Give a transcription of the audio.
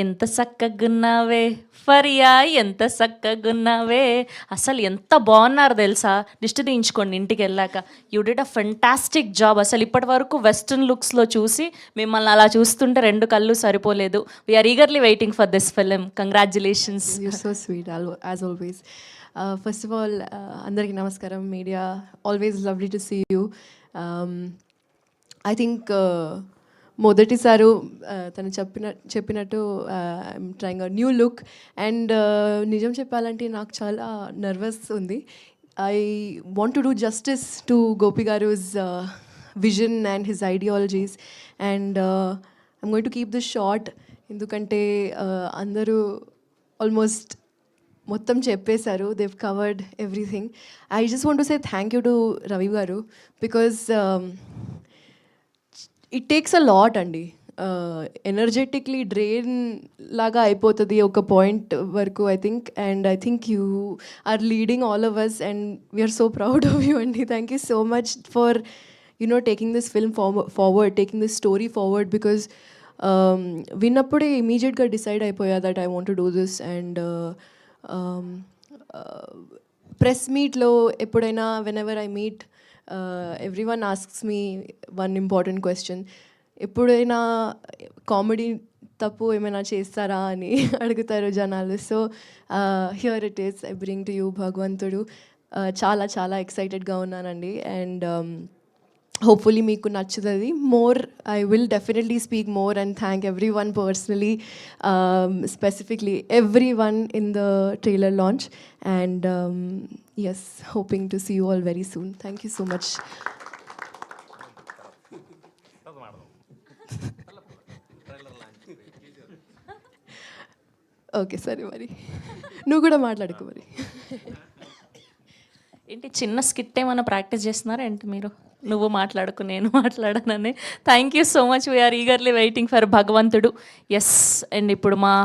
ఎంత సక్కగున్నావే ఫరియా ఎంత సక్కగున్నావే. అసలు ఎంత బాగున్నారు తెలుసా. దిష్టి తీయించుకోండి ఇంటికి వెళ్ళాక. You did a fantastic job. అసలు ఇప్పటి వరకు వెస్ట్రన్ లుక్స్లో చూసి మిమ్మల్ని అలా చూస్తుంటే రెండు కళ్ళు సరిపోలేదు. We're eagerly waiting for this film. Congratulations. You're so sweet, as always. First of all, అందరికీ నమస్కారం media. Always lovely to see you. I think మొదటిసారి తను చెప్పినట్టు I'm trying a new look and నిజం చెప్పాలంటే నాకు చాలా నర్వస్ ఉంది. I want to do justice to Gopi గారు's vision and his ideologies and I'm going to keep this short. ఎందుకంటే అందరూ ఆల్మోస్ట్ మొత్తం చెప్పేశారు. Dev covered everything. I just want to say thank you to Ravi గారు because it takes a lot అండి. Energetically drain లాగా అయిపోతుంది ఒక పాయింట్ వరకు I think. And I think you are leading all of us and we're so proud of you అండి. Thank you so much for taking this film forward, taking this story forward. Because విన్నప్పుడే ఇమీడియట్గా decide అయిపోయా that I want to do this. And press మీట్లో ఎప్పుడైనా whenever I meet everyone asks me one important question. ఎప్పుడైనా comedy తప్పు ఏమైనా చేస్తారా అని అడుగుతారు జనాలు. So here it is. I bring to you Bhagavantudu. చాలా చాలా ఎక్సైటెడ్గా ఉన్నానండి. అండ్ హోప్ఫుల్లీ మీకు నచ్చుతుంది. More I will definitely speak more and thank every one personally, specifically every one in the trailer launch. And yes, hoping to see you all very soon. Thank you so much. Okay సరే మరి నువ్వు కూడా మాట్లాడుకో మరి. ఏంటి చిన్న skit ఏమైనా practice చేస్తున్నారా ఏంటి మీరు? నువ్వు మాట్లాడుకు నేను మాట్లాడానని. Thank you so much. We're eagerly waiting for Bhagavantudu. Yes. And ఇప్పుడు మా